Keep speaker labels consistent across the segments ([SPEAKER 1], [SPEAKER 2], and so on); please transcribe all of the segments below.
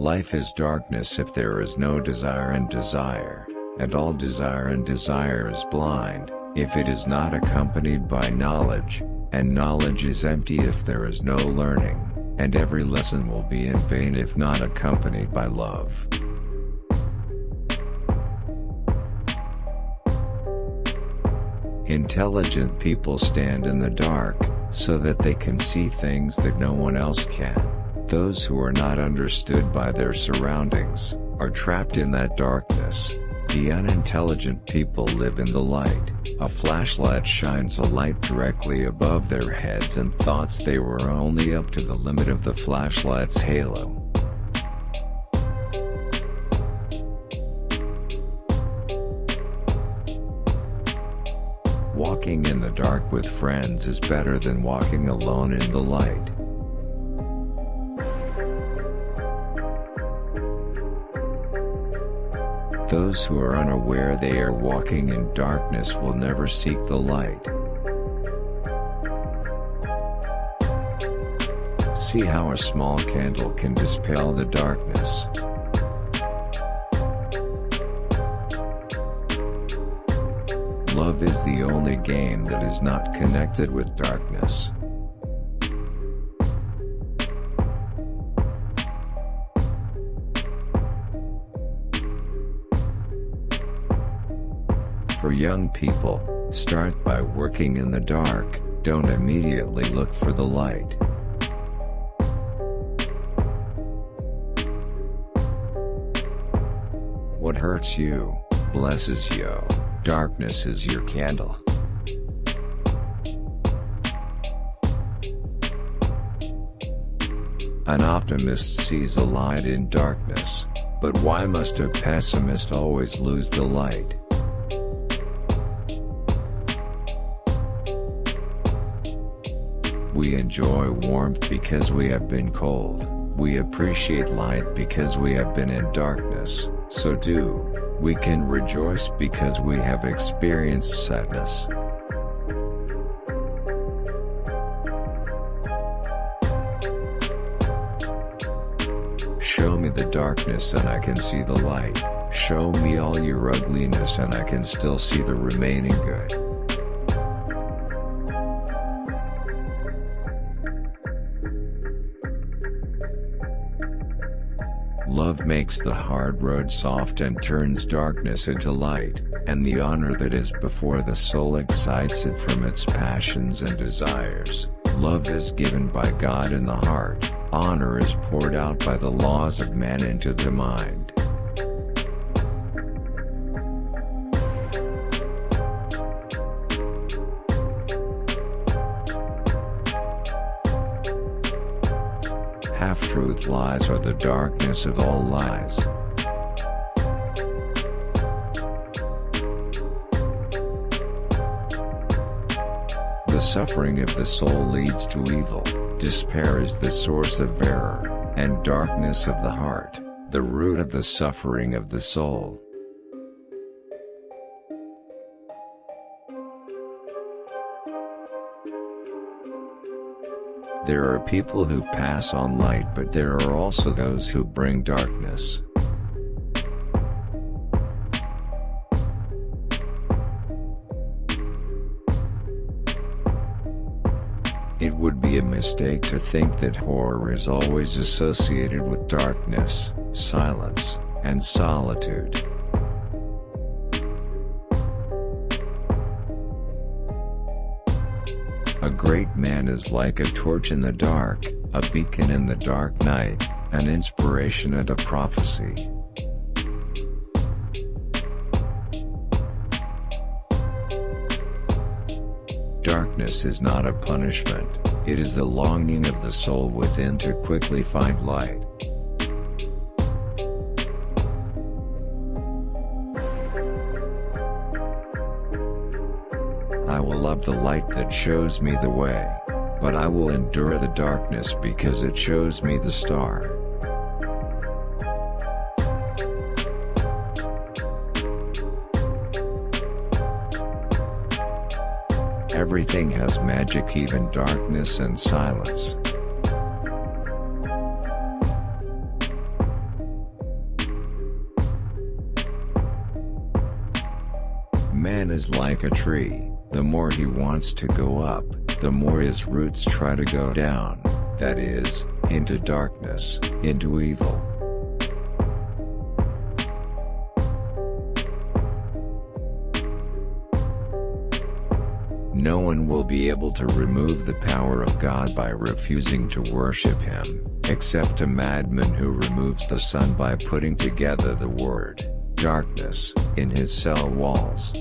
[SPEAKER 1] Life is darkness if there is no desire, and all desire and desire is blind, if it is not accompanied by knowledge, and knowledge is empty if there is no learning, and every lesson will be in vain if not accompanied by love. Intelligent people stand in the dark, so that they can see things that no one else can. Those who are not understood by their surroundings, are trapped in that darkness. The unintelligent people live in the light. A flashlight shines a light directly above their heads and thoughts they were only up to the limit of the flashlight's halo. Walking in the dark with friends is better than walking alone in the light. Those who are unaware they are walking in darkness will never seek the light. See how a small candle can dispel the darkness. Love is the only game that is not connected with darkness. For young people, start by working in the dark, don't immediately look for the light. What hurts you, blesses you. Darkness is your candle. An optimist sees a light in darkness, but why must a pessimist always lose the light? We enjoy warmth because we have been cold. We appreciate light because we have been in darkness. So too, we can rejoice because we have experienced sadness. Show me the darkness and I can see the light. Show me all your ugliness and I can still see the remaining good. Love makes the hard road soft and turns darkness into light, and the honor that is before the soul excites it from its passions and desires. Love is given by God in the heart, honor is poured out by the laws of man into the mind. Half-truth lies are the darkness of all lies. The suffering of the soul leads to evil, despair is the source of error, and darkness of the heart, the root of the suffering of the soul. There are people who pass on light, but there are also those who bring darkness. It would be a mistake to think that horror is always associated with darkness, silence, and solitude. A great man is like a torch in the dark, a beacon in the dark night, an inspiration and a prophecy. Darkness is not a punishment, it is the longing of the soul within to quickly find light. I will love the light that shows me the way, but I will endure the darkness because it shows me the star. Everything has magic, even darkness and silence. lion is like a tree. The more he wants to go up, the more his roots try to go down, that is, into darkness, into evil. No one will be able to remove the power of God by refusing to worship Him, except a madman who removes the sun by putting together the word, darkness, in his cell walls.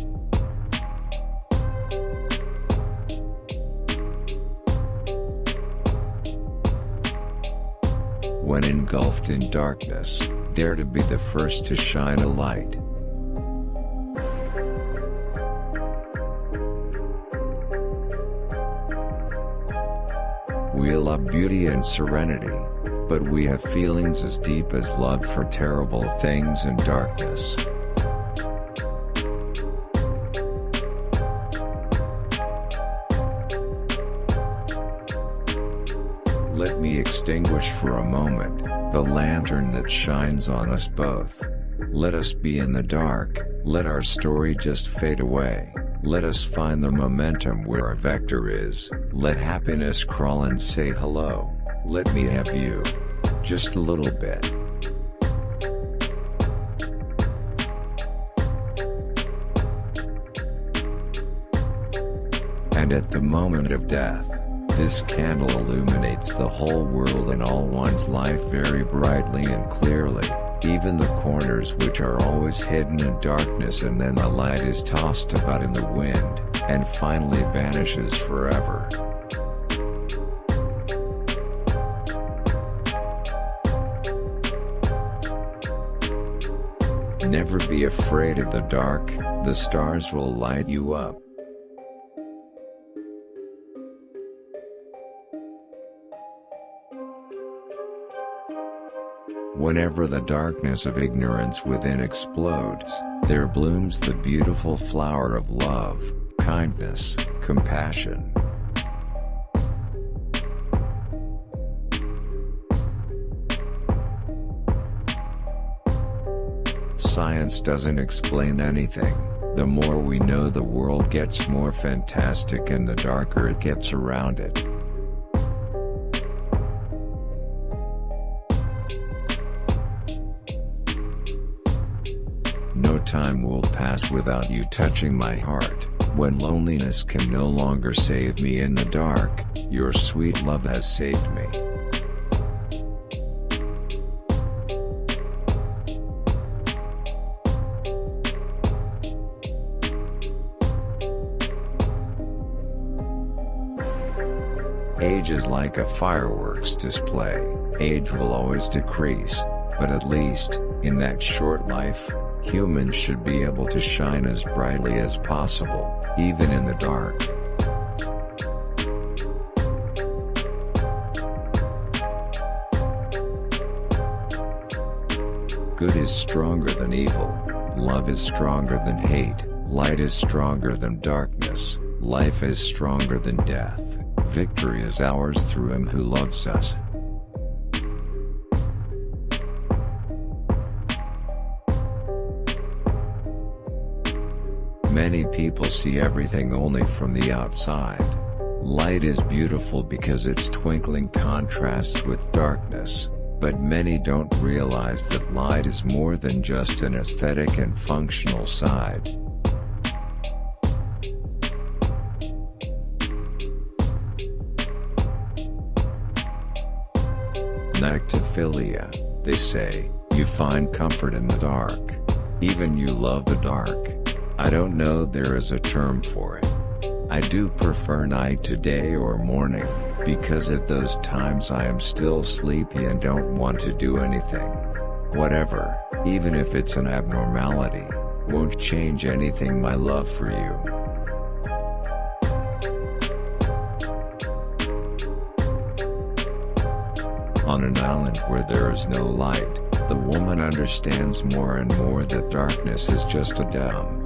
[SPEAKER 1] When engulfed in darkness, dare to be the first to shine a light. We love beauty and serenity, but we have feelings as deep as love for terrible things and darkness. Let me extinguish for a moment the lantern that shines on us both. Let us be in the dark, let our story just fade away. Let us find the momentum where our vector is. Let happiness crawl and say hello. Let me have you. Just a little bit. And at the moment of death, this candle illuminates the whole world and all one's life very brightly and clearly. Even the corners which are always hidden in darkness, and then the light is tossed about in the wind, and finally vanishes forever. Never be afraid of the dark, the stars will light you up. Whenever the darkness of ignorance within explodes, there blooms the beautiful flower of love, kindness, compassion. Science doesn't explain anything. The more we know, the world gets more fantastic, and the darker it gets around it. No time will pass without you touching my heart. When loneliness can no longer save me in the dark, your sweet love has saved me. Age is like a fireworks display. Age will always decrease, but at least, in that short life, humans should be able to shine as brightly as possible, even in the dark. Good is stronger than evil, love is stronger than hate, light is stronger than darkness, life is stronger than death, victory is ours through Him who loves us. Many people see everything only from the outside. Light is beautiful because its twinkling contrasts with darkness, but many don't realize that light is more than just an aesthetic and functional side. Nyctophilia, they say, you find comfort in the dark. Even you love the dark. I don't know there is a term for it. I do prefer night to day or morning, because at those times I am still sleepy and don't want to do anything. Whatever, even if it's an abnormality, won't change anything my love for you. On an island where there is no light, the woman understands more and more that darkness is just a dumb.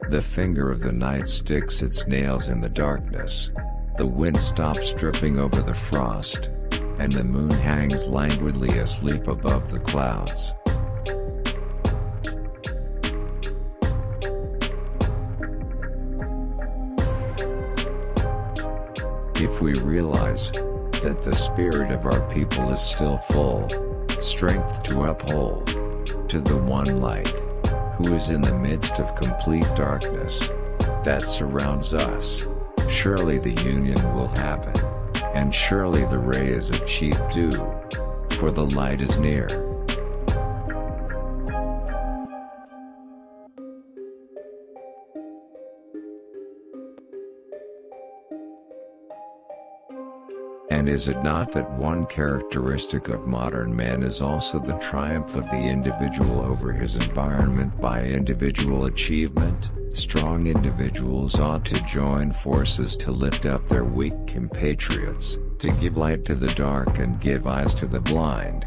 [SPEAKER 1] The finger of the night sticks its nails in the darkness. The wind stops dripping over the frost. and the moon hangs languidly asleep above the clouds. If we realize that the spirit of our people is still full, strength to uphold, to the one light, who is in the midst of complete darkness that surrounds us, surely the union will happen, and surely the ray is achieved due, for the light is near. And is it not that one characteristic of modern man is also the triumph of the individual over his environment by individual achievement? Strong individuals ought to join forces to lift up their weak compatriots, to give light to the dark and give eyes to the blind.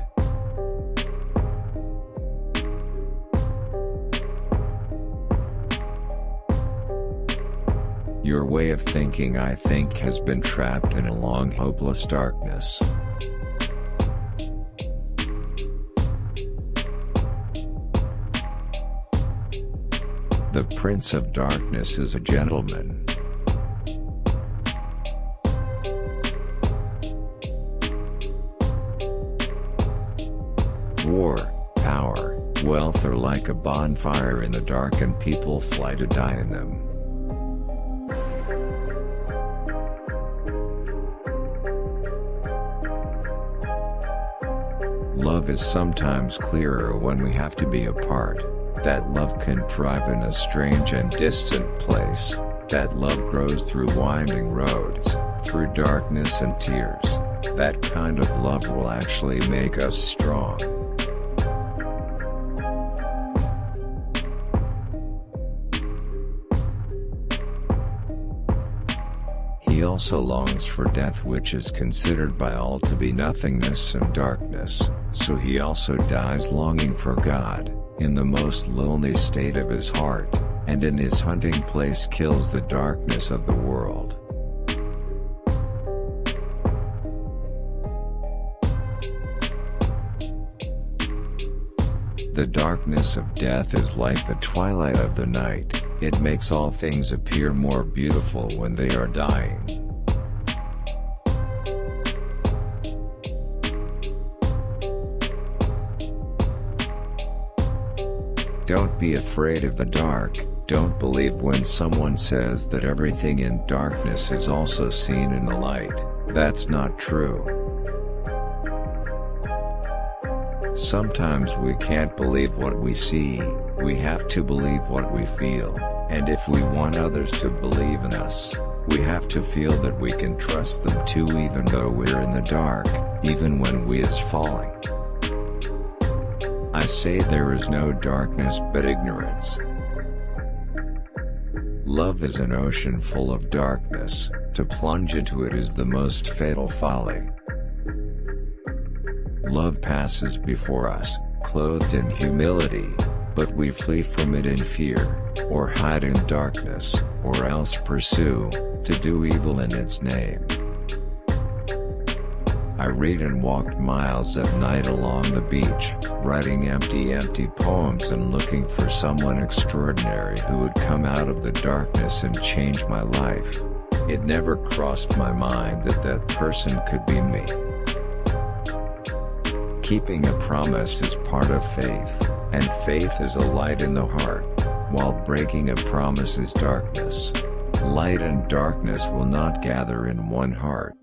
[SPEAKER 1] Your way of thinking, I think, has been trapped in a long hopeless darkness. The Prince of Darkness is a gentleman. War, power, wealth are like a bonfire in the dark, and people fly to die in them. Love is sometimes clearer when we have to be apart. That love can thrive in a strange and distant place. That love grows through winding roads, through darkness and tears. That kind of love will actually make us strong. He also longs for death, which is considered by all to be nothingness and darkness, so he also dies longing for God, in the most lonely state of his heart, and in his hunting place kills the darkness of the world. The darkness of death is like the twilight of the night. It makes all things appear more beautiful when they are dying. Don't be afraid of the dark. Don't believe when someone says that everything in darkness is also seen in the light. That's not true. Sometimes we can't believe what we see, we have to believe what we feel, and if we want others to believe in us, we have to feel that we can trust them too, even though we're in the dark, even when we is falling. I say there is no darkness but ignorance. Love is an ocean full of darkness. To plunge into it is the most fatal folly. Love passes before us, clothed in humility, but we flee from it in fear, or hide in darkness, or else pursue, to do evil in its name. I read and walked miles at night along the beach, writing empty poems and looking for someone extraordinary who would come out of the darkness and change my life. It never crossed my mind that that person could be me. Keeping a promise is part of faith, and faith is a light in the heart, while breaking a promise is darkness. Light and darkness will not gather in one heart.